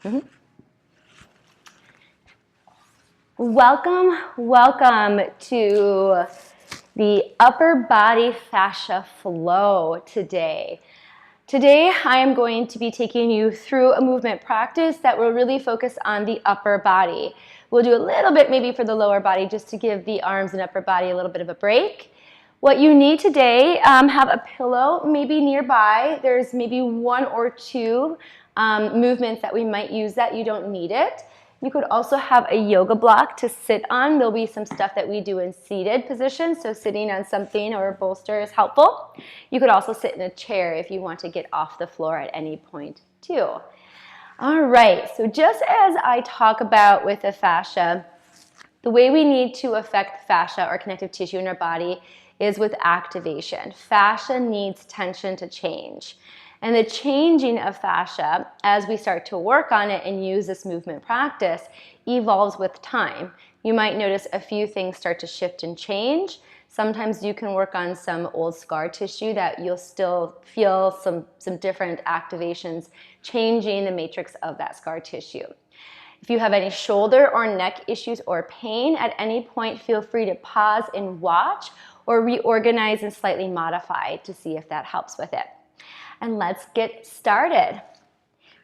Mhm. Welcome, welcome to the upper body fascia flow today. Today, I am going to be taking you through a movement practice that will really focus on the upper body. We'll do a little bit maybe for the lower body just to give the arms and upper body a little bit of a break. What you need today, have a pillow maybe nearby. There's maybe one or two movements that we might use that you don't need it. You could also have a yoga block to sit on. There'll be some stuff that we do in seated positions, so sitting on something or a bolster is helpful. You could also sit in a chair if you want to get off the floor at any point too. All right, so just as I talk about with the fascia, the way we need to affect fascia or connective tissue in our body is with activation. Fascia needs tension to change. And the changing of fascia, as we start to work on it and use this movement practice, evolves with time. You might notice a few things start to shift and change. Sometimes you can work on some old scar tissue that you'll still feel some different activations changing the matrix of that scar tissue. If you have any shoulder or neck issues or pain, at any point feel free to pause and watch or reorganize and slightly modify to see if that helps with it. And let's get started.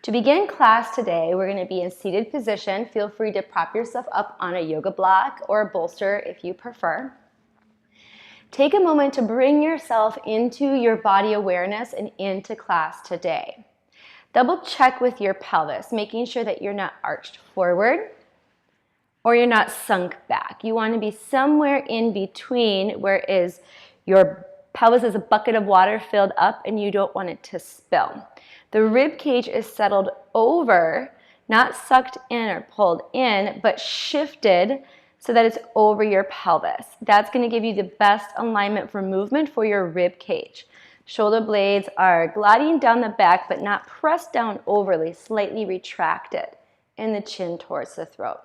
To begin class today, we're going to be in seated position. Feel free to prop yourself up on a yoga block or a bolster if you prefer. Take a moment to bring yourself into your body awareness and into class today. Double check with your pelvis, making sure that you're not arched forward or you're not sunk back. You want to be somewhere in between where is your pelvis is a bucket of water filled up and you don't want it to spill. The rib cage is settled over, not sucked in or pulled in, but shifted so that it's over your pelvis. That's going to give you the best alignment for movement for your rib cage. Shoulder blades are gliding down the back but not pressed down overly, slightly retracted, and the chin towards the throat.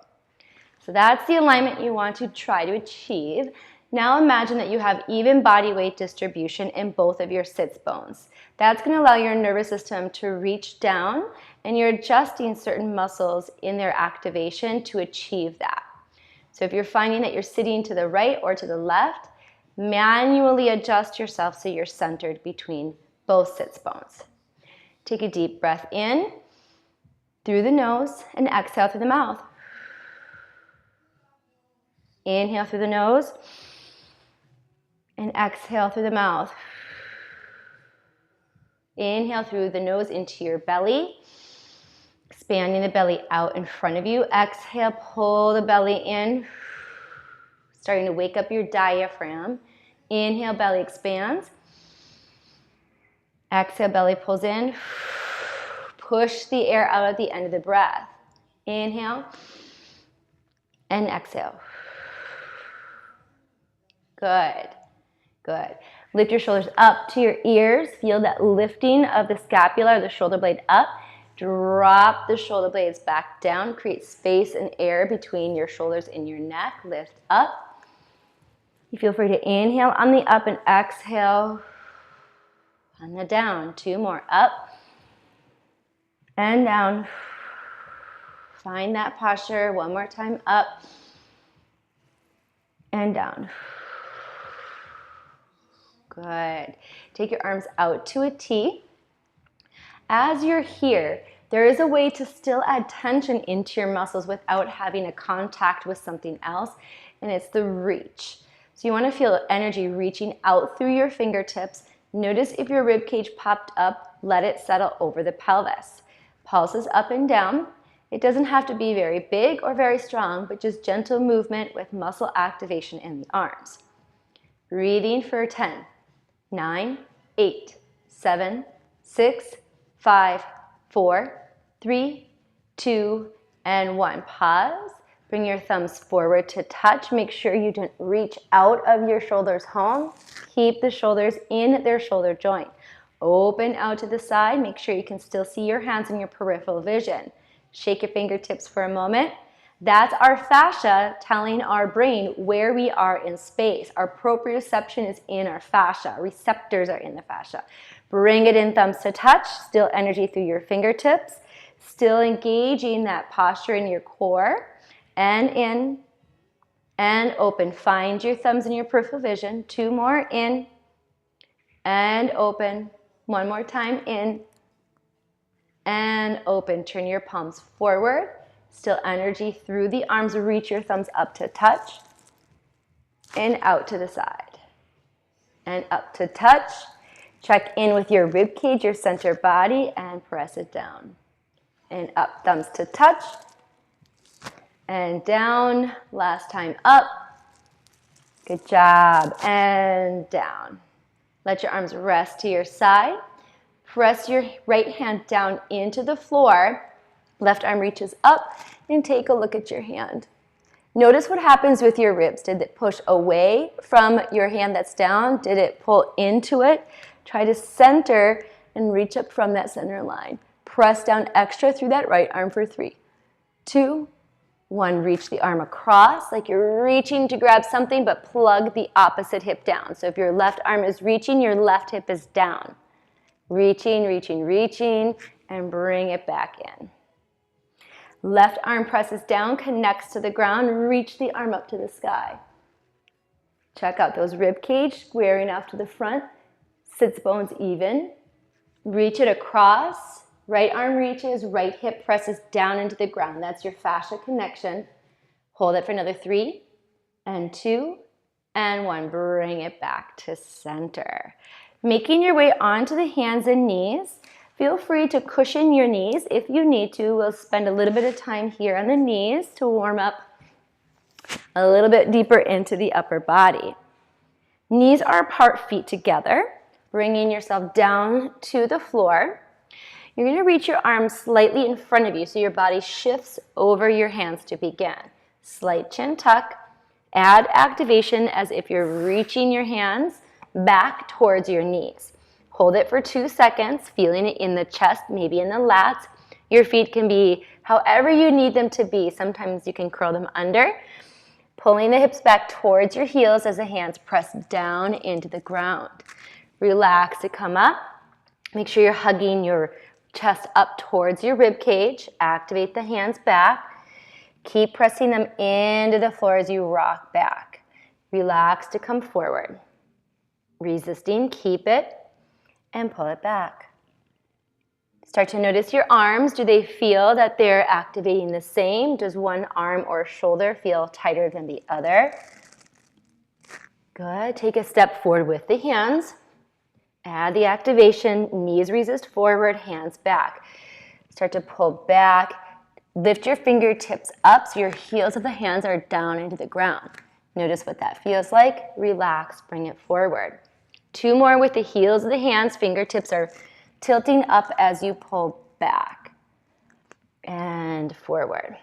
So that's the alignment you want to try to achieve. Now imagine that you have even body weight distribution in both of your sits bones. That's going to allow your nervous system to reach down, and you're adjusting certain muscles in their activation to achieve that. So if you're finding that you're sitting to the right or to the left, manually adjust yourself so you're centered between both sits bones. Take a deep breath in through the nose and exhale through the mouth. Inhale through the nose and exhale through the mouth. Inhale through the nose into your belly, expanding the belly out in front of you. Exhale, pull the belly in, starting to wake up your diaphragm. Inhale, belly expands. Exhale, belly pulls in. Push the air out at the end of the breath. Inhale and exhale. Good. Good. Lift your shoulders up to your ears. Feel that lifting of the scapula or the shoulder blade up. Drop the shoulder blades back down. Create space and air between your shoulders and your neck. Lift up. You feel free to inhale on the up and exhale on the down. Two more. Up and down. Find that posture. One more time. Up and down. Good. Take your arms out to a T. As you're here, there is a way to still add tension into your muscles without having a contact with something else, and it's the reach. So you want to feel energy reaching out through your fingertips. Notice if your rib cage popped up, let it settle over the pelvis. Pulses up and down. It doesn't have to be very big or very strong, but just gentle movement with muscle activation in the arms. Breathing for 10. 9, 8, 7, 6, 5, 4, 3, 2, and 1. Pause. Bring your thumbs forward to touch. Make sure you don't reach out of your shoulders home. Keep the shoulders in their shoulder joint. Open out to the side. Make sure you can still see your hands in your peripheral vision. Shake your fingertips for a moment. That's our fascia telling our brain where we are in space. Our proprioception is in our fascia. Receptors are in the fascia. Bring it in, thumbs to touch. Still energy through your fingertips. Still engaging that posture in your core, and in, and open. Find your thumbs in your peripheral vision. 2 more, in, and open. 1 more time, in, and open. Turn your palms forward. Still energy through the arms. Reach your thumbs up to touch, and out to the side, and up to touch. Check in with your rib cage, your center body, and press it down. And up, thumbs to touch, and down. Last time, up. Good job, and down. Let your arms rest to your side. Press your right hand down into the floor. Left arm reaches up, and take a look at your hand. Notice what happens with your ribs. Did it push away from your hand that's down? Did it pull into it? Try to center and reach up from that center line. Press down extra through that right arm for 3, 2, 1. Reach the arm across like you're reaching to grab something, but plug the opposite hip down. So if your left arm is reaching, your left hip is down. Reaching, reaching, reaching, and bring it back in. Left arm presses down, connects to the ground. Reach the arm up to the sky. Check out those rib cage squaring off to the front. Sits bones even. Reach it across. Right arm reaches, right hip presses down into the ground. That's your fascia connection. Hold it for another 3, and 2, and 1. Bring it back to center. Making your way onto the hands and knees. Feel free to cushion your knees if you need to. We'll spend a little bit of time here on the knees to warm up a little bit deeper into the upper body. Knees are apart, feet together. Bringing yourself down to the floor. You're going to reach your arms slightly in front of you so your body shifts over your hands to begin. Slight chin tuck. Add activation as if you're reaching your hands back towards your knees. Hold it for 2 seconds, feeling it in the chest, maybe in the lats. Your feet can be however you need them to be. Sometimes you can curl them under. Pulling the hips back towards your heels as the hands press down into the ground. Relax to come up. Make sure you're hugging your chest up towards your rib cage. Activate the hands back. Keep pressing them into the floor as you rock back. Relax to come forward. Resisting, keep it, and pull it back. Start to notice your arms. Do they feel that they're activating the same? Does one arm or shoulder feel tighter than the other? Good. Take a step forward with the hands. Add the activation, knees resist forward, hands back. Start to pull back. Lift your fingertips up so your heels of the hands are down into the ground. Notice what that feels like. Relax, bring it forward. 2 more with the heels of the hands. Fingertips are tilting up as you pull back. And forward.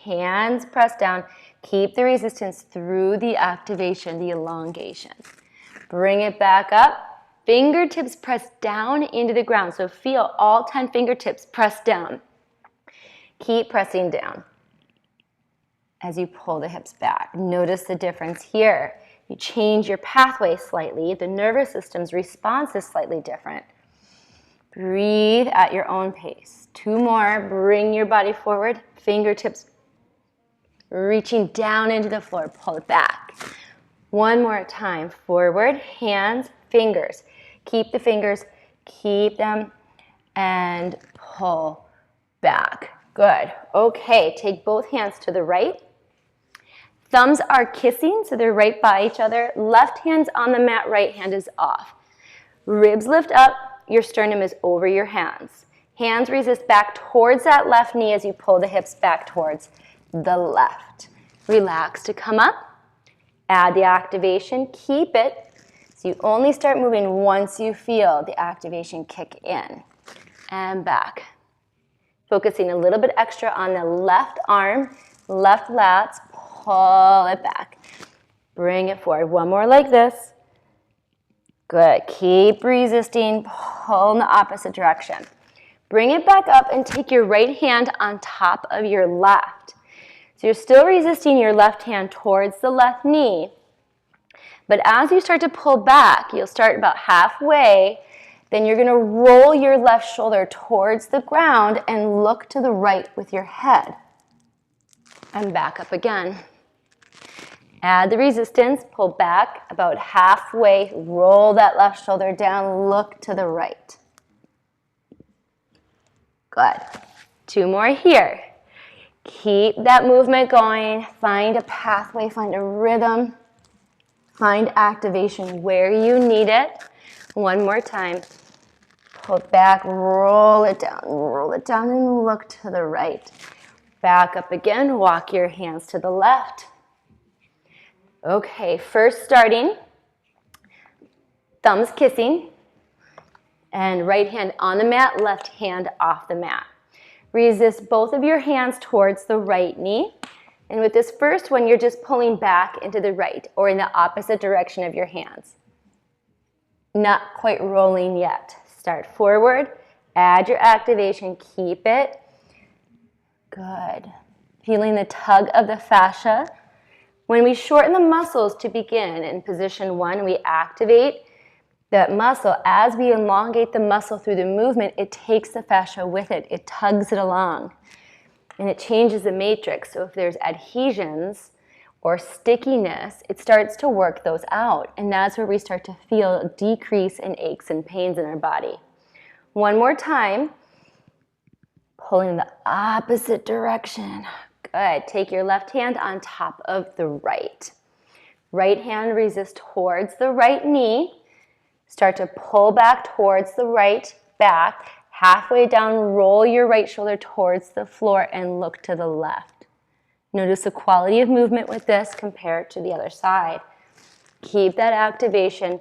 Hands press down. Keep the resistance through the activation, the elongation. Bring it back up. Fingertips press down into the ground. So feel all 10 fingertips press down. Keep pressing down as you pull the hips back. Notice the difference here. You change your pathway slightly. The nervous system's response is slightly different. Breathe at your own pace. 2 more. Bring your body forward. Fingertips reaching down into the floor. Pull it back. 1 more time. Forward. Hands, fingers. Keep the fingers. Keep them. And pull back. Good. Okay. Take both hands to the right. Thumbs are kissing, so they're right by each other. Left hand's on the mat, right hand is off. Ribs lift up, your sternum is over your hands. Hands resist back towards that left knee as you pull the hips back towards the left. Relax to come up. Add the activation, keep it. So you only start moving once you feel the activation kick in. And back. Focusing a little bit extra on the left arm, left lats. Pull it back. Bring it forward. 1 more like this. Good. Keep resisting. Pull in the opposite direction. Bring it back up and take your right hand on top of your left. So you're still resisting your left hand towards the left knee. But as you start to pull back, you'll start about halfway Then you're gonna roll your left shoulder towards the ground and look to the right with your head. And back up again. Add the resistance, pull back about halfway, roll that left shoulder down, look to the right. Good. 2 more here. Keep that movement going. Find a pathway, find a rhythm, find activation where you need it. 1 more time. Pull it back, roll it down, and look to the right. Back up again, walk your hands to the left. Okay, first starting, thumbs kissing, and right hand on the mat, left hand off the mat. Resist both of your hands towards the right knee. And with this first one, you're just pulling back into the right or in the opposite direction of your hands. Not quite rolling yet. Start forward, add your activation, keep it. Good. Feeling the tug of the fascia. When we shorten the muscles to begin in position 1, we activate that muscle. As we elongate the muscle through the movement, it takes the fascia with it. It tugs it along. And it changes the matrix. So if there's adhesions or stickiness, it starts to work those out. And that's where we start to feel a decrease in aches and pains in our body. 1 more time. Pulling in the opposite direction. Good. Take your left hand on top of the right. Right hand resist towards the right knee. Start to pull back towards the right back. Halfway down, roll your right shoulder towards the floor and look to the left. Notice the quality of movement with this compared to the other side. Keep that activation.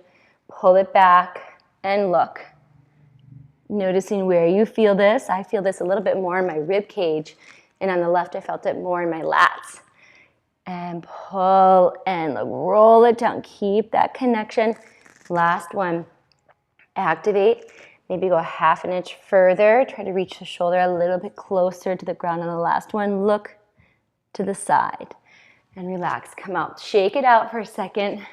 Pull it back and look. Noticing where you feel this. I feel this a little bit more in my rib cage. And on the left, I felt it more in my lats. And pull and roll it down. Keep that connection. Last one. Activate. Maybe go 1/2 inch further. Try to reach the shoulder a little bit closer to the ground on the last one. Look to the side. And relax. Come out. Shake it out for a second.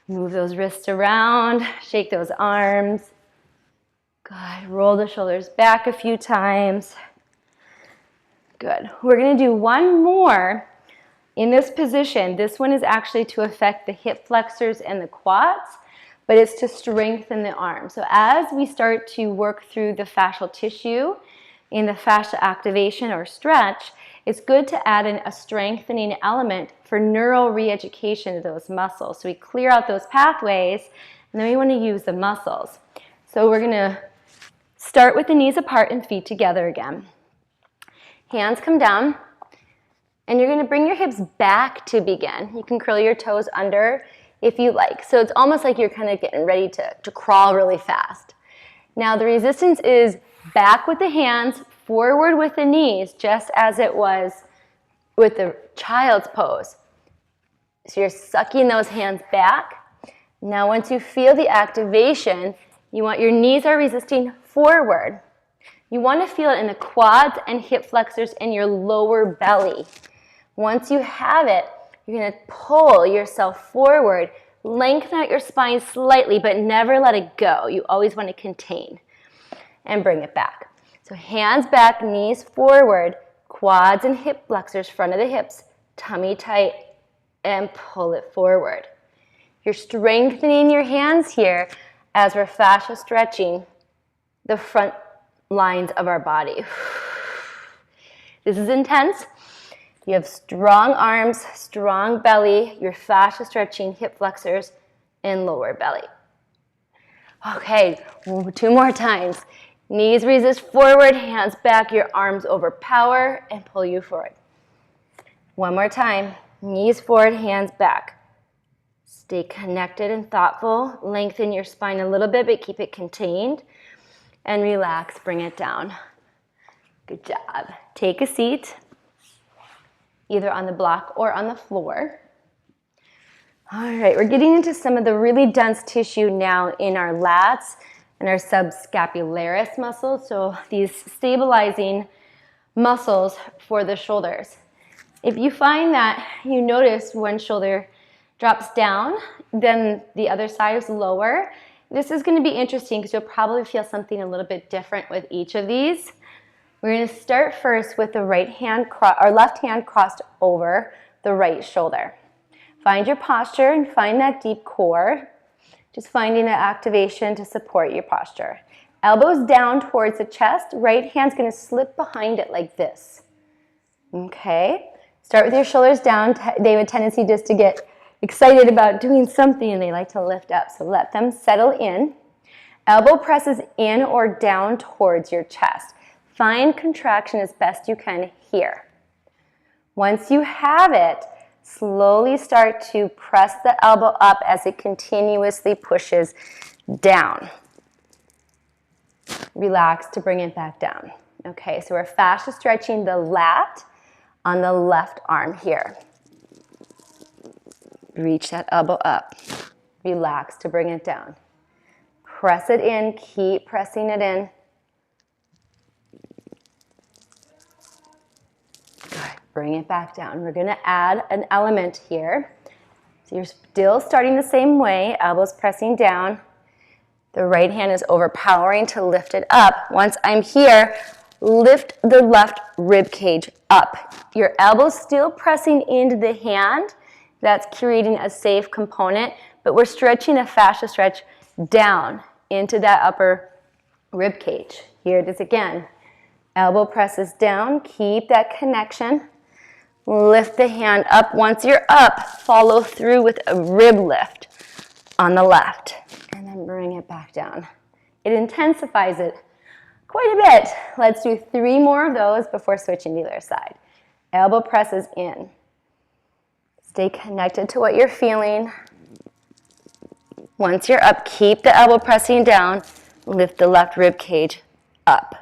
Move those wrists around. Shake those arms. Good. Roll the shoulders back a few times. Good. We're going to do 1 more in this position. This one is actually to affect the hip flexors and the quads, but it's to strengthen the arms. So as we start to work through the fascial tissue in the fascia activation or stretch, it's good to add in a strengthening element for neural re-education of those muscles. So we clear out those pathways, and then we want to use the muscles. So we're going to start with the knees apart and feet together again. Hands come down, and you're going to bring your hips back to begin. You can curl your toes under if you like. So it's almost like you're kind of getting ready to crawl really fast. Now the resistance is back with the hands, forward with the knees, just as it was with the child's pose. So you're sucking those hands back. Now once you feel the activation, you want your knees are resisting forward. You want to feel it in the quads and hip flexors in your lower belly. Once you have it, you're going to pull yourself forward, lengthen out your spine slightly, but never let it go. You always want to contain and bring it back. So hands back, knees forward, quads and hip flexors, front of the hips, tummy tight, and pull it forward. You're strengthening your hands here as we're fascia stretching the front lines of our body. This is intense. You have strong arms, strong belly, your fascia stretching hip flexors and lower belly. Okay, 2 more times. Knees resist forward, hands back, your arms overpower and pull you forward. 1 more time. Knees forward, hands back. Stay connected and thoughtful. Lengthen your spine a little bit, but keep it contained. And relax, bring it down. Good job. Take a seat, either on the block or on the floor. All right, we're getting into some of the really dense tissue now in our lats and our subscapularis muscles, so these stabilizing muscles for the shoulders. If you find that you notice one shoulder drops down, then the other side is lower, This is going to be interesting because you'll probably feel something a little bit different with each of these. We're going to start first with the left hand crossed over the right shoulder. Find your posture and find that deep core. Just finding the activation to support your posture. Elbows down towards the chest. Right hand's going to slip behind it like this. Okay. Start with your shoulders down. They have a tendency just to get excited about doing something and they like to lift up. So let them settle in. Elbow presses in or down towards your chest. Find contraction as best you can here. Once you have it, slowly start to press the elbow up as it continuously pushes down. Relax to bring it back down. Okay, so we're fascia stretching the lat on the left arm here. Reach that elbow up. Relax to bring it down. Press it in, keep pressing it in. Good, bring it back down. We're gonna add an element here. So you're still starting the same way, elbows pressing down. The right hand is overpowering to lift it up. Once I'm here, lift the left rib cage up. Your elbow's still pressing into the hand. That's creating a safe component, but we're stretching a fascia stretch down into that upper rib cage. Here it is again. Elbow presses down, keep that connection. Lift the hand up. Once you're up, follow through with a rib lift on the left. And then bring it back down. It intensifies it quite a bit. Let's do 3 more of those before switching to the other side. Elbow presses in. Stay connected to what you're feeling. Once you're up, keep the elbow pressing down. Lift the left rib cage up.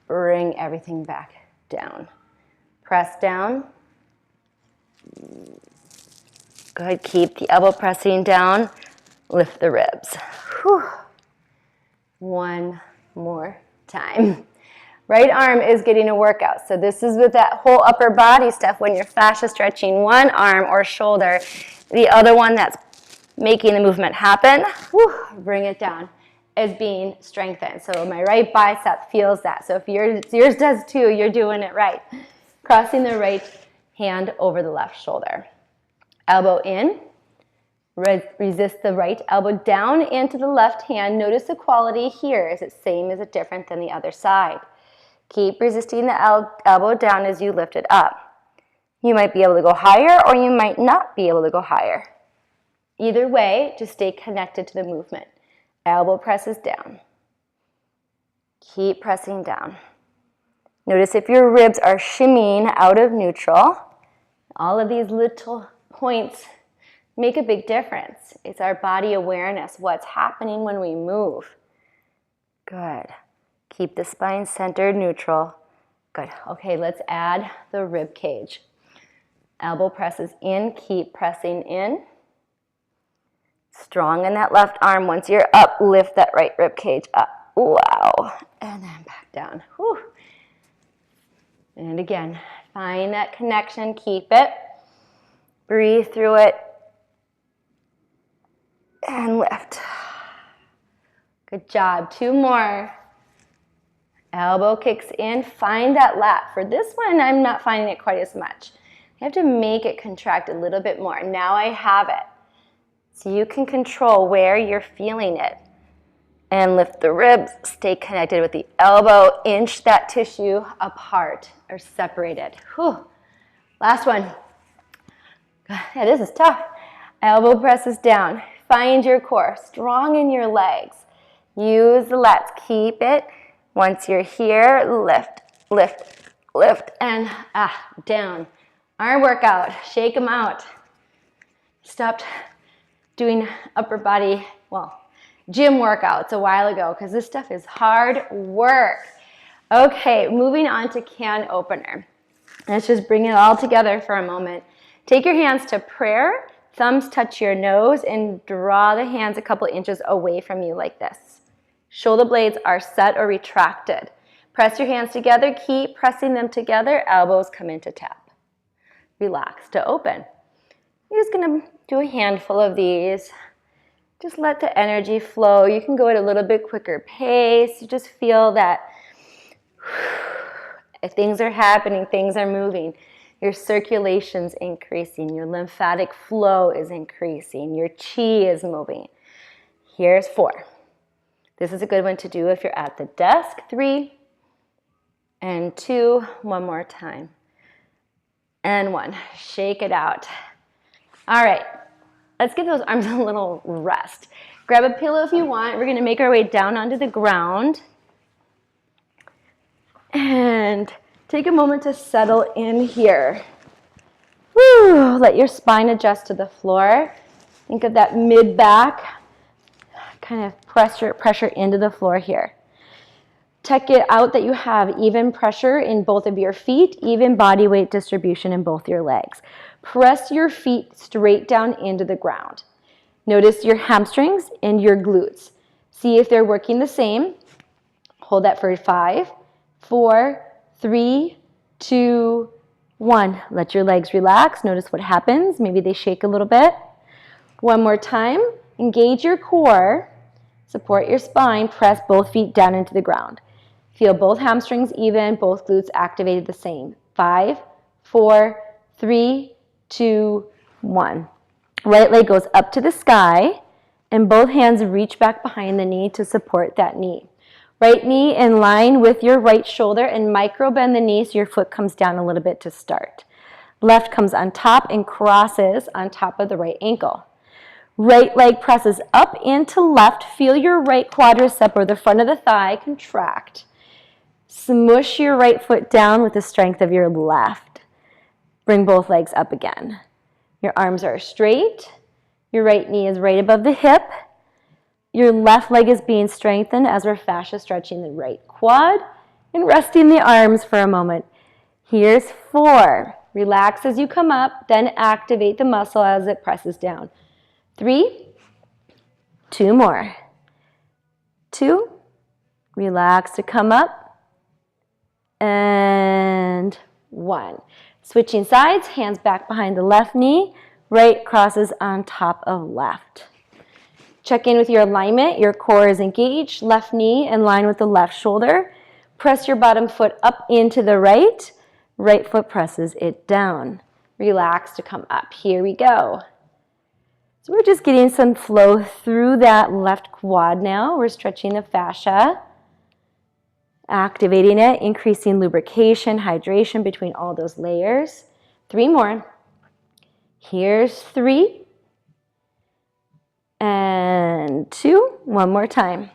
Bring everything back down. Press down. Good, keep the elbow pressing down. Lift the ribs. Whew. 1 more time. Right arm is getting a workout. So this is with that whole upper body stuff when you're fascia stretching one arm or shoulder. The other one that's making the movement happen, whew, bring it down, is being strengthened. So my right bicep feels that. So if yours does too, you're doing it right. Crossing the right hand over the left shoulder. Elbow in. Resist the right elbow down into the left hand. Notice the quality here. Is it same? Is it different than the other side? Keep resisting the elbow down as you lift it up. You might be able to go higher or you might not be able to go higher. Either way, just stay connected to the movement. Elbow presses down. Keep pressing down. Notice if your ribs are shimmying out of neutral. All of these little points make a big difference. It's our body awareness, what's happening when we move. Good. Keep the spine centered, neutral. Good. Okay, let's add the rib cage. Elbow presses in, keep pressing in. Strong in that left arm. Once you're up, lift that right rib cage up. Wow. And then back down. Whew. And again, find that connection, keep it. Breathe through it. And lift. Good job. 2 more. Elbow kicks in. Find that lat. For this one, I'm not finding it quite as much. I have to make it contract a little bit more. Now I have it. So you can control where you're feeling it. And lift the ribs. Stay connected with the elbow. Inch that tissue apart or separated. Whew. Last one. Yeah, this is tough. Elbow presses down. Find your core, strong in your legs. Use the lats, keep it. Once you're here, lift, lift, lift, and down. Arm workout, shake them out. Stopped doing upper body, gym workouts a while ago because this stuff is hard work. Okay, moving on to can opener. Let's just bring it all together for a moment. Take your hands to prayer. Thumbs touch your nose and draw the hands a couple inches away from you like this. Shoulder blades are set or retracted. Press your hands together. Keep pressing them together. Elbows come into tap. Relax to open. You're just going to do a handful of these. Just let the energy flow. You can go at a little bit quicker pace. You just feel that things are happening, things are moving. Your circulation's increasing. Your lymphatic flow is increasing. Your chi is moving. Here's 4. This is a good one to do if you're at the desk. 3 and 2. One more time. And 1. Shake it out. All right. Let's give those arms a little rest. Grab a pillow if you want. We're going to make our way down onto the ground. And take a moment to settle in here. Woo! Let your spine adjust to the floor. Think of that mid-back. Kind of pressure into the floor here. Check it out that you have even pressure in both of your feet, even body weight distribution in both your legs. Press your feet straight down into the ground. Notice your hamstrings and your glutes. See if they're working the same. Hold that for 5, 4, 3, 2, 1. Let your legs relax. Notice what happens. Maybe they shake a little bit. One more time. Engage your core. Support your spine. Press both feet down into the ground. Feel both hamstrings even, both glutes activated the same. 5, 4, 3, 2, 1. Right leg goes up to the sky, and both hands reach back behind the knee to support that knee. Right knee in line with your right shoulder, and micro bend the knee so your foot comes down a little bit to start. Left comes on top and crosses on top of the right ankle. Right leg presses up into left. Feel your right quadricep or the front of the thigh contract. Smush your right foot down with the strength of your left. Bring both legs up again. Your arms are straight. Your right knee is right above the hip. Your left leg is being strengthened as we're fascia stretching the right quad and resting the arms for a moment. Here's 4. Relax as you come up, then activate the muscle as it presses down. 3, 2 more. 2, relax to come up. And 1. Switching sides, hands back behind the left knee, right crosses on top of left. Check in with your alignment. Your core is engaged, left knee in line with the left shoulder. Press your bottom foot up into the right. Right foot presses it down. Relax to come up. Here we go. So we're just getting some flow through that left quad now. We're stretching the fascia. Activating it, increasing lubrication, hydration between all those layers. 3 more. Here's 3. And 2. One more time.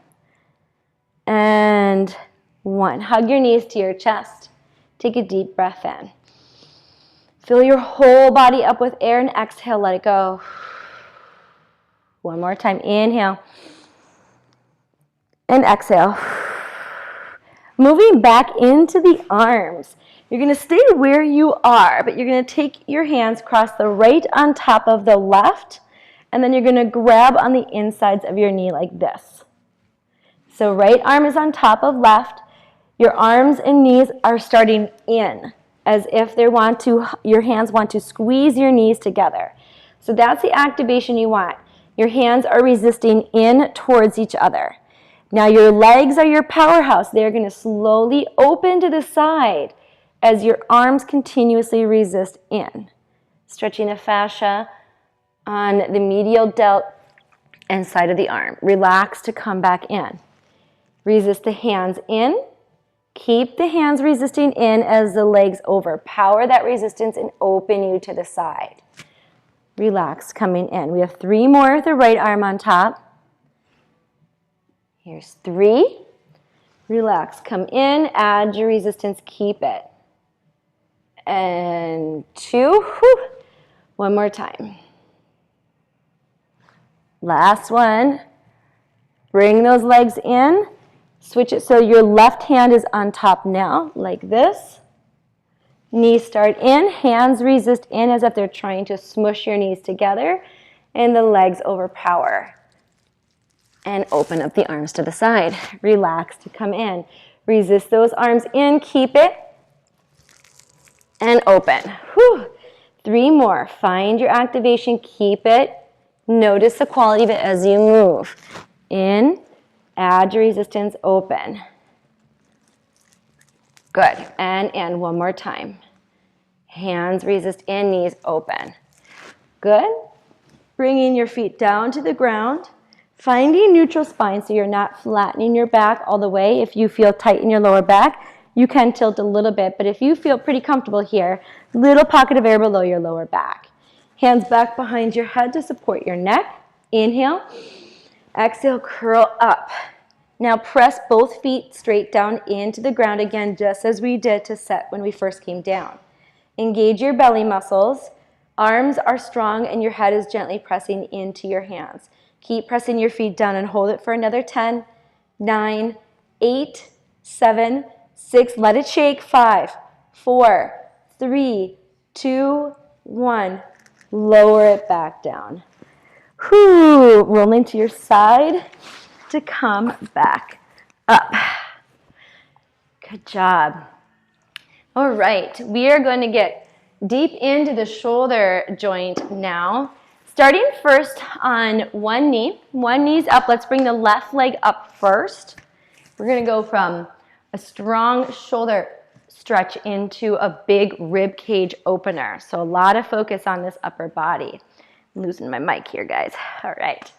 And 1. Hug your knees to your chest. Take a deep breath in. Fill your whole body up with air and exhale, let it go. One more time. Inhale. And exhale. Moving back into the arms. You're going to stay where you are, but you're going to take your hands, cross the right on top of the left, and then you're going to grab on the insides of your knee like this. So right arm is on top of left. Your arms and knees are starting in, as if your hands want to squeeze your knees together. So that's the activation you want. Your hands are resisting in towards each other. Now your legs are your powerhouse. They're going to slowly open to the side as your arms continuously resist in. Stretching the fascia on the medial delt and side of the arm. Relax to come back in. Resist the hands in. Keep the hands resisting in as the legs overpower that resistance and open you to the side. Relax, coming in. We have 3 more with the right arm on top. Here's 3. Relax, come in, add your resistance, keep it. And 2. Whew. One more time. Last one. Bring those legs in. Switch it so your left hand is on top now, like this. Knees start in, hands resist in as if they're trying to smush your knees together, and the legs overpower. And open up the arms to the side. Relax to come in. Resist those arms in, keep it, and open. Whew. 3 more. Find your activation, keep it. Notice the quality of it as you move. In, add your resistance, open. Good, and one more time. Hands resist in, knees open. Good. Bringing your feet down to the ground. Finding neutral spine so you're not flattening your back all the way. If you feel tight in your lower back, you can tilt a little bit, but if you feel pretty comfortable here, little pocket of air below your lower back. Hands back behind your head to support your neck. Inhale. Exhale, curl up. Now press both feet straight down into the ground again, just as we did to set when we first came down. Engage your belly muscles. Arms are strong and your head is gently pressing into your hands. Keep pressing your feet down and hold it for another 10, 9, 8, 7, 6. Let it shake. 5, 4, 3, 2, 1. Lower it back down. Whew. Rolling to your side to come back up. Good job. All right, we are going to get deep into the shoulder joint now. Starting first on one knee. One knee's up. Let's bring the left leg up first. We're going to go from a strong shoulder stretch into a big rib cage opener. So a lot of focus on this upper body. I'm losing my mic here, guys. All right.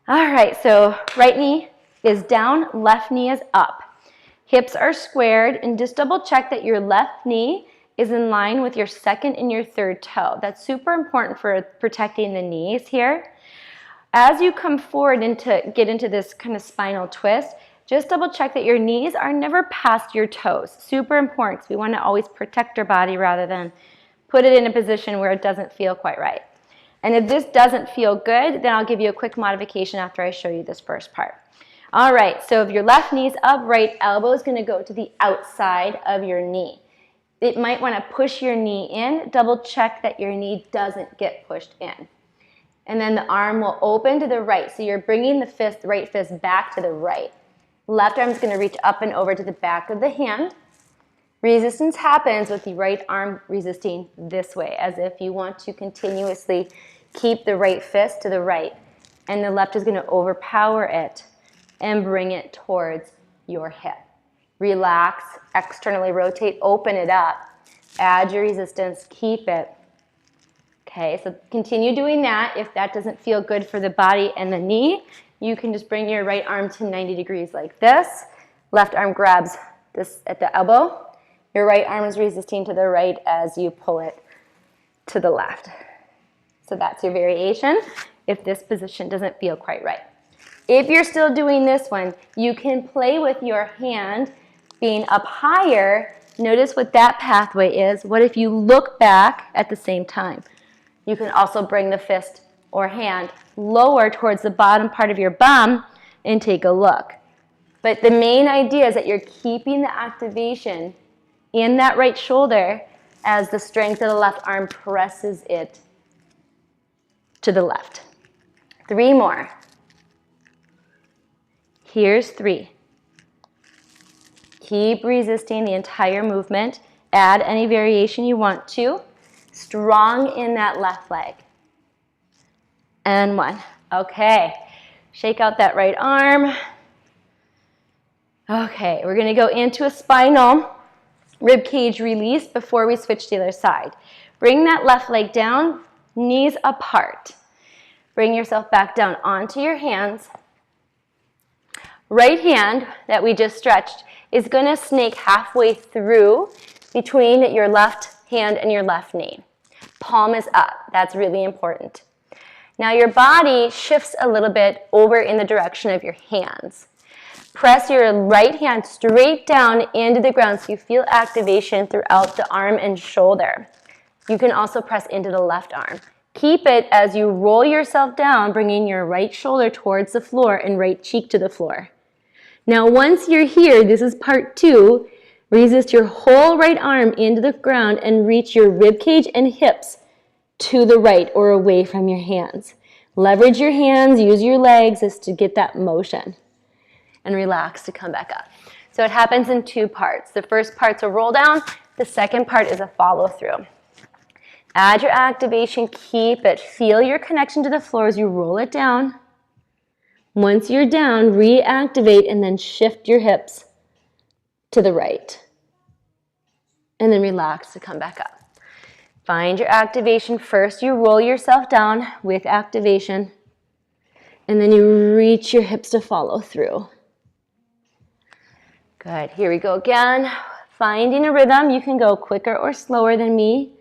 All right, so right knee is down, left knee is up. Hips are squared, and just double check that your left knee is in line with your second and your third toe. That's super important for protecting the knees here. As you come forward get into this kind of spinal twist, just double check that your knees are never past your toes. Super important because we want to always protect our body rather than put it in a position where it doesn't feel quite right. And if this doesn't feel good, then I'll give you a quick modification after I show you this first part. All right, so if your left knee's up, right elbow is going to go to the outside of your knee. It might want to push your knee in. Double check that your knee doesn't get pushed in. And then the arm will open to the right. So you're bringing the right fist back to the right. Left arm is going to reach up and over to the back of the hand. Resistance happens with the right arm resisting this way, as if you want to continuously keep the right fist to the right. And the left is going to overpower it and bring it towards your hip. Relax, externally rotate, open it up. Add your resistance, keep it. Okay, so continue doing that. If that doesn't feel good for the body and the knee, you can just bring your right arm to 90 degrees like this. Left arm grabs this at the elbow. Your right arm is resisting to the right as you pull it to the left. So that's your variation if this position doesn't feel quite right. If you're still doing this one, you can play with your hand being up higher. Notice what that pathway is. What if you look back at the same time? You can also bring the fist or hand lower towards the bottom part of your bum and take a look. But the main idea is that you're keeping the activation in that right shoulder as the strength of the left arm presses it to the left. 3 more. Here's 3. Keep resisting the entire movement. Add any variation you want to. Strong in that left leg. And 1. Okay. Shake out that right arm. Okay, we're going to go into a spinal rib cage release before we switch to the other side. Bring that left leg down, knees apart. Bring yourself back down onto your hands. Right hand that we just stretched is going to snake halfway through between your left hand and your left knee. Palm is up. That's really important. Now your body shifts a little bit over in the direction of your hands. Press your right hand straight down into the ground so you feel activation throughout the arm and shoulder. You can also press into the left arm. Keep it as you roll yourself down, bringing your right shoulder towards the floor and right cheek to the floor. Now once you're here, this is part 2, resist your whole right arm into the ground and reach your rib cage and hips to the right or away from your hands. Leverage your hands, use your legs as to get that motion. And relax to come back up. So it happens in 2 parts. The first part's a roll down. The second part is a follow through. Add your activation, keep it. Feel your connection to the floor as you roll it down. Once you're down, reactivate and then shift your hips to the right. And then relax to come back up. Find your activation. First, you roll yourself down with activation. And then you reach your hips to follow through. Good. Here we go again. Finding a rhythm. You can go quicker or slower than me.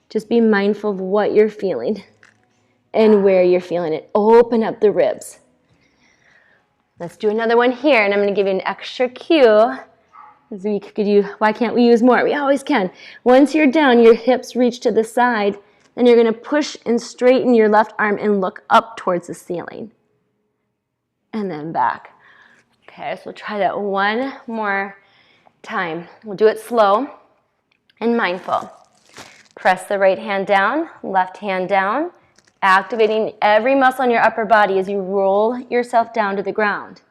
Just be mindful of what you're feeling and where you're feeling it. Open up the ribs. Let's do another one here, and I'm going to give you an extra cue. Why can't we use more? We always can. Once you're down, your hips reach to the side, and you're going to push and straighten your left arm and look up towards the ceiling. And then back. Okay, so we'll try that one more time. We'll do it slow and mindful. Press the right hand down, left hand down, activating every muscle in your upper body as you roll yourself down to the ground.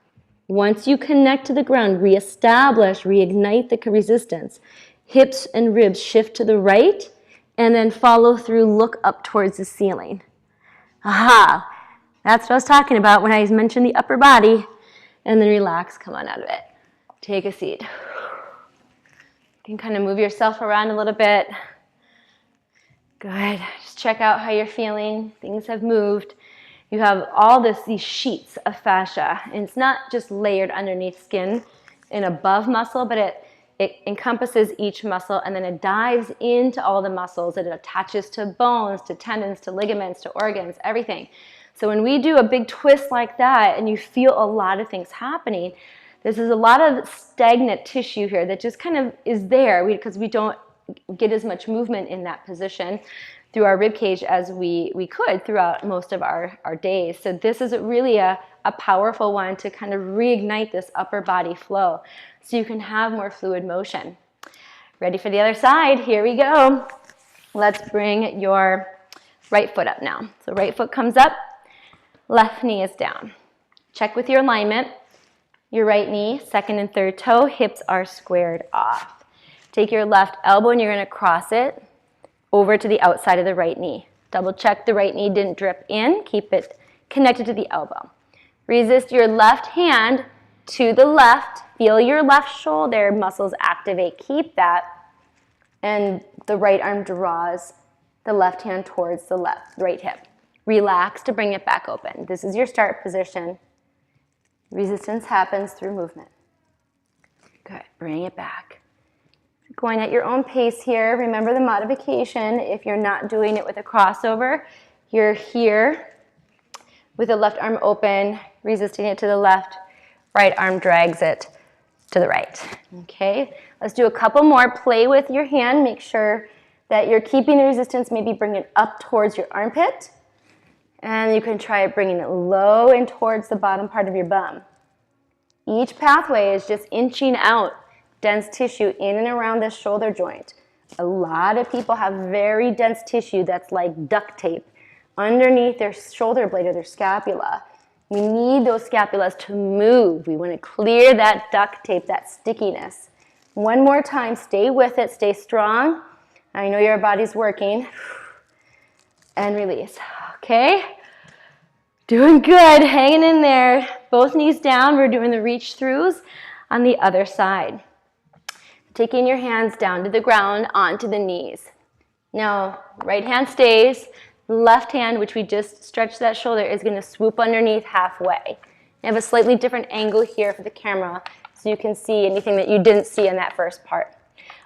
Once you connect to the ground, reestablish, reignite the resistance. Hips and ribs shift to the right, and then follow through, look up towards the ceiling. Aha! That's what I was talking about when I mentioned the upper body. And then relax, come on out of it. Take a seat. You can kind of move yourself around a little bit. Good. Just check out how you're feeling. Things have moved. You have all these sheets of fascia, and it's not just layered underneath skin and above muscle, but it encompasses each muscle, and then it dives into all the muscles. It attaches to bones, to tendons, to ligaments, to organs, everything. So when we do a big twist like that and you feel a lot of things happening, this is a lot of stagnant tissue here that just kind of is there because we don't get as much movement in that position through our rib cage as we could throughout most of our days. So this is really a powerful one to kind of reignite this upper body flow so you can have more fluid motion. Ready for the other side? Here we go. Let's bring your right foot up now. So right foot comes up, left knee is down. Check with your alignment. Your right knee, second and third toe, hips are squared off. Take your left elbow and you're going to cross it over to the outside of the right knee. Double check the right knee didn't drip in. Keep it connected to the elbow. Resist your left hand to the left. Feel your left shoulder muscles activate. Keep that. And the right arm draws the left hand towards the right hip. Relax to bring it back open. This is your start position. Resistance happens through movement. Good. Bring it back. Going at your own pace here. Remember the modification. If you're not doing it with a crossover, you're here with the left arm open, resisting it to the left. Right arm drags it to the right. Okay, let's do a couple more. Play with your hand. Make sure that you're keeping the resistance. Maybe bring it up towards your armpit. And you can try bringing it low and towards the bottom part of your bum. Each pathway is just inching out dense tissue in and around this shoulder joint. A lot of people have very dense tissue that's like duct tape underneath their shoulder blade or their scapula. We need those scapulas to move. We want to clear that duct tape, that stickiness. One more time, stay with it, stay strong. I know your body's working. And release. Okay? Doing good, hanging in there. Both knees down, we're doing the reach throughs on the other side. Taking your hands down to the ground, onto the knees. Now, right hand stays. Left hand, which we just stretched that shoulder, is going to swoop underneath halfway. I have a slightly different angle here for the camera so you can see anything that you didn't see in that first part.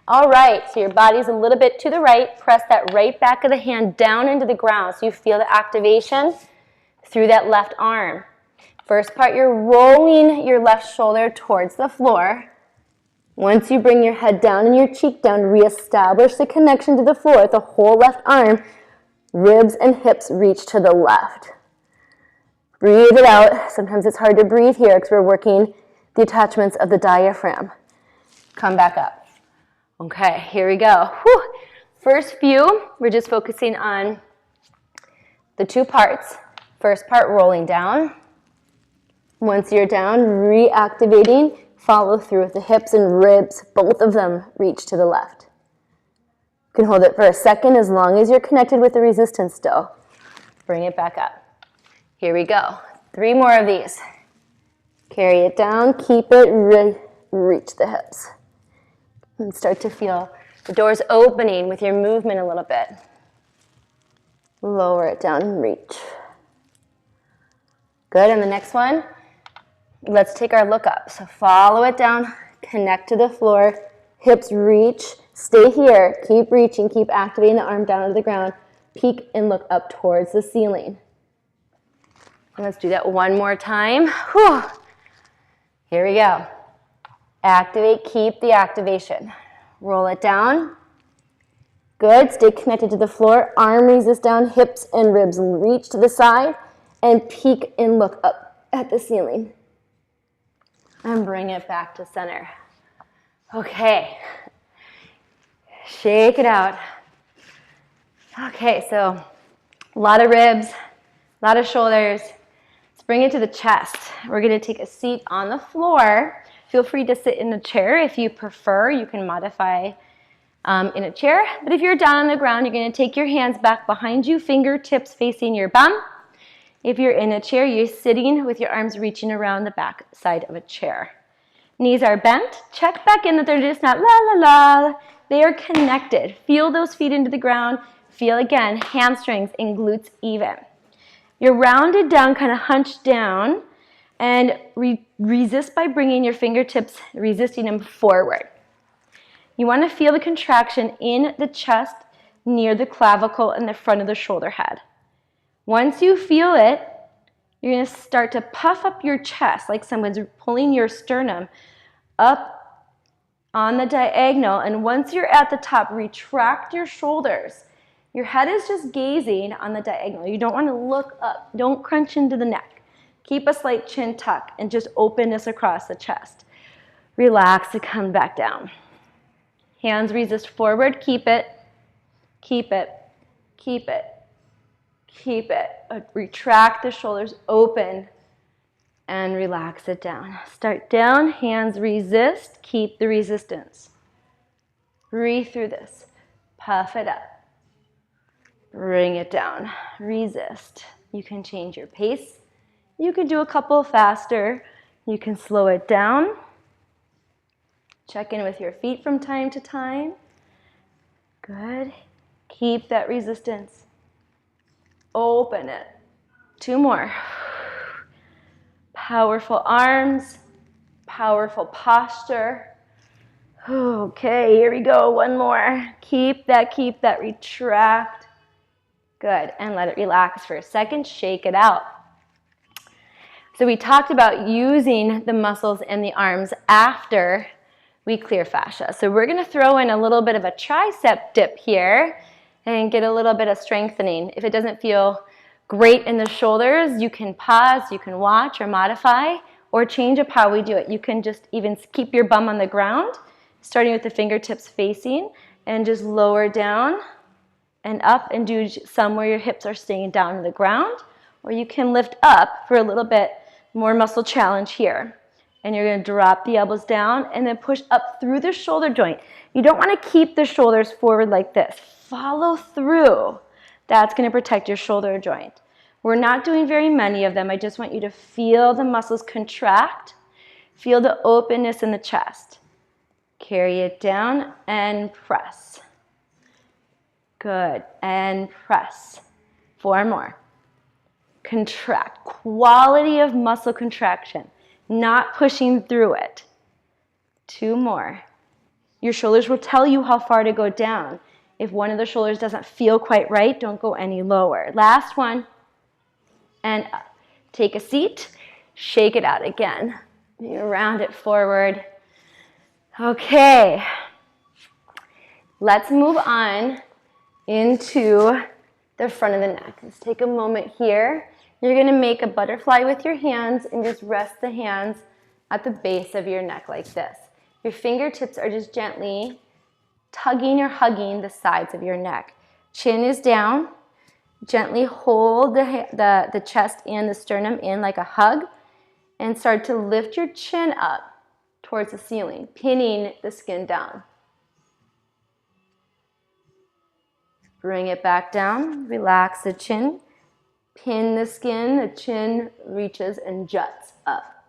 All right, so your body's a little bit to the right. Press that right back of the hand down into the ground so you feel the activation through that left arm. First part, you're rolling your left shoulder towards the floor. Once you bring your head down and your cheek down, reestablish the connection to the floor with the whole left arm. Ribs and hips reach to the left. Breathe it out. Sometimes it's hard to breathe here because we're working the attachments of the diaphragm. Come back up. Okay, here we go. Whew. First few, we're just focusing on the two parts. First part, rolling down. Once you're down, reactivating. Follow through with the hips and ribs. Both of them reach to the left. You can hold it for a second as long as you're connected with the resistance still. Bring it back up. Here we go. 3 more of these. Carry it down, keep it, reach the hips. And start to feel the doors opening with your movement a little bit. Lower it down, reach. Good, and the next one, let's take our look up. So follow it down, connect to the floor, hips reach, stay here, keep reaching, keep activating the arm down to the ground, peek and look up towards the ceiling. And let's do that one more time. Whew. Here we go. Activate, keep the activation. Roll it down. Good, stay connected to the floor, arm resist down, hips and ribs reach to the side, and peek and look up at the ceiling. And bring it back to center. Okay. Shake it out. Okay, so a lot of ribs, a lot of shoulders. Let's bring it to the chest. We're going to take a seat on the floor. Feel free to sit in a chair if you prefer. You can modify in a chair. But if you're down on the ground, you're going to take your hands back behind you, fingertips facing your bum. If you're in a chair, you're sitting with your arms reaching around the back side of a chair. Knees are bent. Check back in that they're just not la la la. They are connected. Feel those feet into the ground. Feel again, hamstrings and glutes even. You're rounded down, kind of hunched down, and resist by bringing your fingertips, resisting them forward. You want to feel the contraction in the chest near the clavicle and the front of the shoulder head. Once you feel it, you're going to start to puff up your chest like someone's pulling your sternum up on the diagonal. And once you're at the top, retract your shoulders. Your head is just gazing on the diagonal. You don't want to look up. Don't crunch into the neck. Keep a slight chin tuck and just openness across the chest. Relax and come back down. Hands resist forward. Keep it. Keep it. Keep it. Keep it. Retract the shoulders, open, and relax it down. Start down, hands resist, keep the resistance. Breathe through this. Puff it up. Bring it down. Resist. You can change your pace. You can do a couple faster. You can slow it down. Check in with your feet from time to time. Good. Keep that resistance. Open it. 2 more. Powerful arms, powerful posture. Okay, here we go. 1 more. Keep that, retract. Good, and let it relax for a second. Shake it out. So we talked about using the muscles in the arms after we clear fascia. So we're going to throw in a little bit of a tricep dip here and get a little bit of strengthening. If it doesn't feel great in the shoulders, you can pause, you can watch or modify or change up how we do it. You can just even keep your bum on the ground, starting with the fingertips facing, and just lower down and up and do some where your hips are staying down on the ground, or you can lift up for a little bit more muscle challenge here. And you're going to drop the elbows down and then push up through the shoulder joint. You don't want to keep the shoulders forward like this. Follow through. That's going to protect your shoulder joint. We're not doing very many of them. I just want you to feel the muscles contract. Feel the openness in the chest. Carry it down and press. Good. And press. 4 more. Contract. Quality of muscle contraction. Not pushing through it. 2 more. Your shoulders will tell you how far to go down. If one of the shoulders doesn't feel quite right, don't go any lower. Last one. And up. Take a seat. Shake it out again. You round it forward. Okay. Let's move on into the front of the neck. Let's take a moment here. You're going to make a butterfly with your hands and just rest the hands at the base of your neck like this. Your fingertips are just gently tugging or hugging the sides of your neck. Chin is down. Gently hold the chest and the sternum in like a hug and start to lift your chin up towards the ceiling, pinning the skin down. Bring it back down. Relax the chin. Pin the skin. The chin reaches and juts up.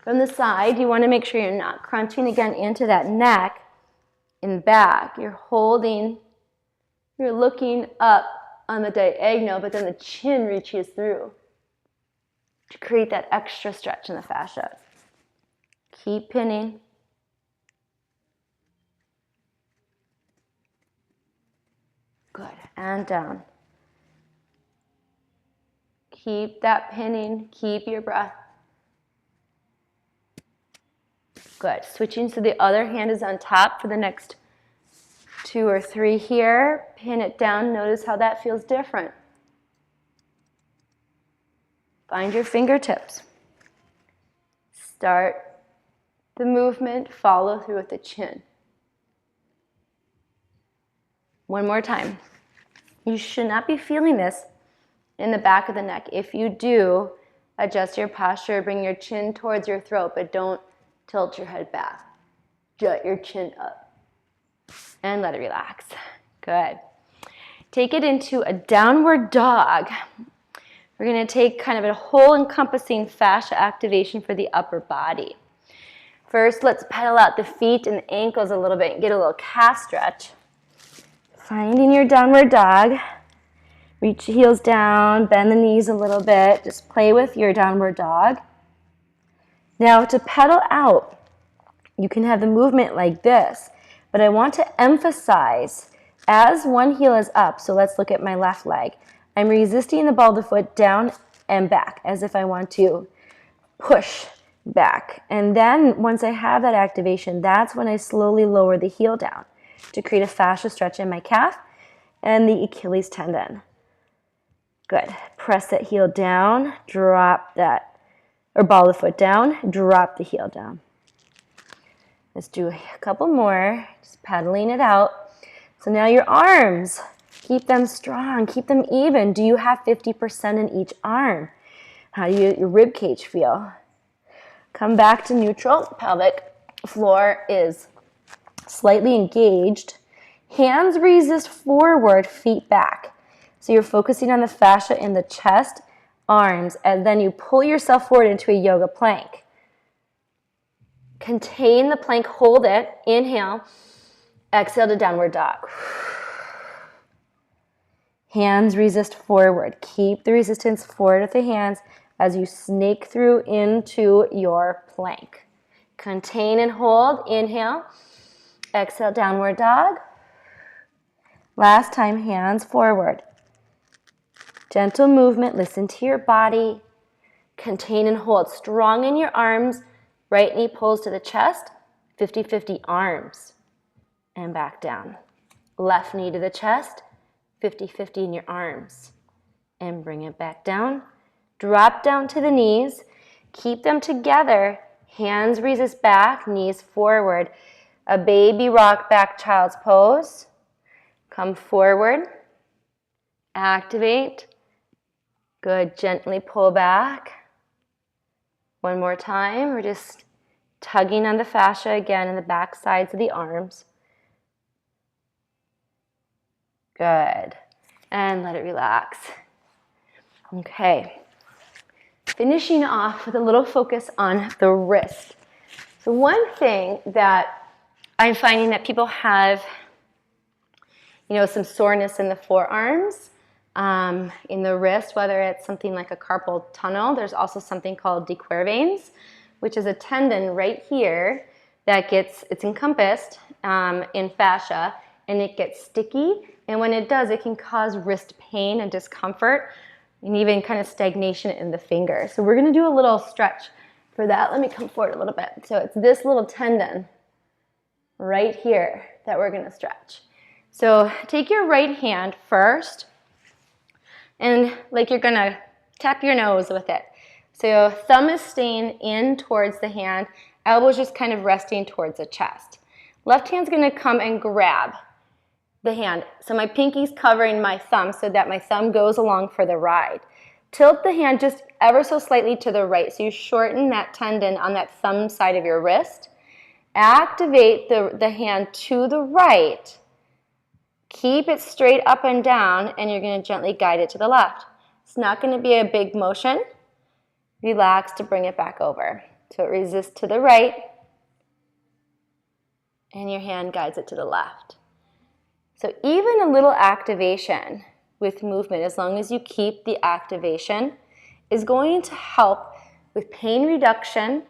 From the side, you want to make sure you're not crunching again into that neck and back. You're holding, you're looking up on the diagonal, but then the chin reaches through to create that extra stretch in the fascia. Keep pinning. Good, and down. Keep that pinning, keep your breath. Good, switching so the other hand is on top for the next 2 or 3 here. Pin it down, notice how that feels different. Find your fingertips. Start the movement, follow through with the chin. One more time. You should not be feeling this in the back of the neck. If you do, adjust your posture, bring your chin towards your throat, but don't tilt your head back. Jut your chin up and let it relax. Good. Take it into a downward dog. We're going to take kind of a whole encompassing fascia activation for the upper body. First, let's pedal out the feet and the ankles a little bit and get a little calf stretch. Finding your downward dog. Reach the heels down, bend the knees a little bit. Just play with your downward dog. Now to pedal out, you can have the movement like this, but I want to emphasize as one heel is up, so let's look at my left leg. I'm resisting the ball of the foot down and back as if I want to push back. And then once I have that activation, that's when I slowly lower the heel down to create a fascia stretch in my calf and the Achilles tendon. Good. Press that heel down, drop that, or ball the foot down, drop the heel down. Let's do a couple more, just pedaling it out. So now your arms, keep them strong, keep them even. Do you have 50% in each arm? How do your rib cage feel? Come back to neutral. Pelvic floor is slightly engaged. Hands resist forward, feet back. So you're focusing on the fascia in the chest, arms, and then you pull yourself forward into a yoga plank. Contain the plank, hold it, inhale, exhale to downward dog. Hands resist forward. Keep the resistance forward with the hands as you snake through into your plank. Contain and hold, inhale, exhale, downward dog. Last time, hands forward. Gentle movement, listen to your body. Contain and hold. Strong in your arms. Right knee pulls to the chest. 50-50 arms. And back down. Left knee to the chest. 50-50 in your arms. And bring it back down. Drop down to the knees. Keep them together. Hands resist back, knees forward. A baby rock back child's pose. Come forward. Activate. Good, gently pull back. One more time, we're just tugging on the fascia again in the back sides of the arms. Good, and let it relax. Okay, finishing off with a little focus on the wrist. So one thing that I'm finding that people have, some soreness in the forearms, in the wrist, whether it's something like a carpal tunnel. There's also something called de Quervain's, which is a tendon right here that it's encompassed in fascia, and it gets sticky. And when it does, it can cause wrist pain and discomfort and even kind of stagnation in the finger. So we're going to do a little stretch for that. Let me come forward a little bit. So it's this little tendon right here that we're going to stretch. So take your right hand first, and like you're going to tap your nose with it. So thumb is staying in towards the hand, elbows just kind of resting towards the chest. Left hand's going to come and grab the hand. So my pinky's covering my thumb so that my thumb goes along for the ride. Tilt the hand just ever so slightly to the right, so you shorten that tendon on that thumb side of your wrist. Activate the hand to the right. Keep it straight up and down, and you're going to gently guide it to the left. It's not going to be a big motion. Relax to bring it back over. So it resists to the right, and your hand guides it to the left. So even a little activation with movement, as long as you keep the activation, is going to help with pain reduction,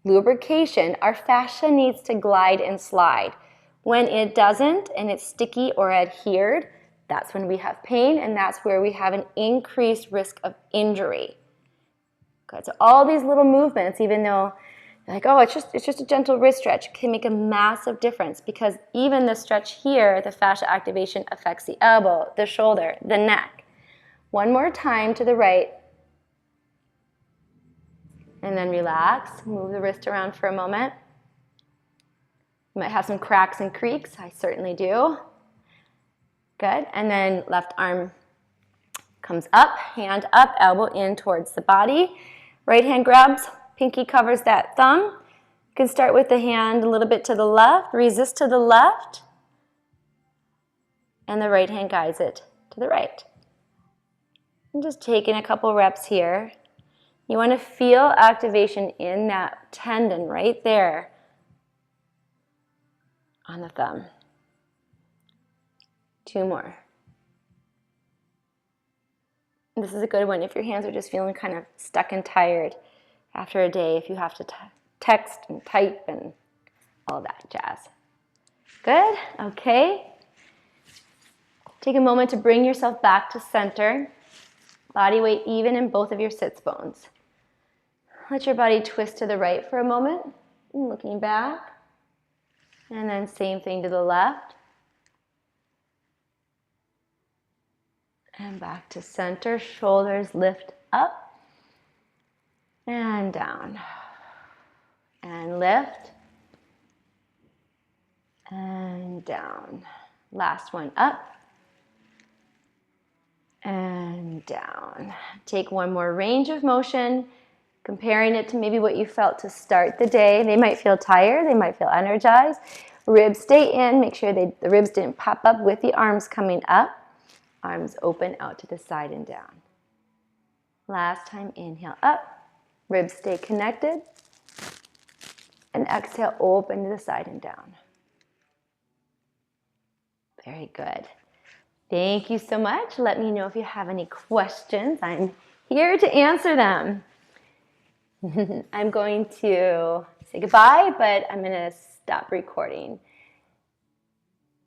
lubrication. Our fascia needs to glide and slide. When it doesn't and it's sticky or adhered, that's when we have pain, and that's where we have an increased risk of injury. Okay, so all these little movements, even though you're like, oh, it's just a gentle wrist stretch, can make a massive difference, because even the stretch here, the fascia activation affects the elbow, the shoulder, the neck. One more time to the right. And then relax, move the wrist around for a moment. You might have some cracks and creaks, I certainly do. Good, and then left arm comes up, hand up, elbow in towards the body. Right hand grabs, pinky covers that thumb. You can start with the hand a little bit to the left, resist to the left, and the right hand guides it to the right. I'm just taking a couple reps here. You want to feel activation in that tendon right there on the thumb. 2 more. This is a good one if your hands are just feeling kind of stuck and tired after a day, if you have to text and type and all that jazz. Good, okay. Take a moment to bring yourself back to center. Body weight even in both of your sits bones. Let your body twist to the right for a moment, looking back. And then same thing to the left. And back to center, shoulders lift up and down. And lift and down. Last one, up and down. Take one more range of motion, comparing it to maybe what you felt to start the day. They might feel tired, they might feel energized. Ribs stay in, make sure the ribs didn't pop up with the arms coming up. Arms open out to the side and down. Last time, inhale up, ribs stay connected. And exhale, open to the side and down. Very good. Thank you so much. Let me know if you have any questions. I'm here to answer them. I'm going to say goodbye, but I'm going to stop recording.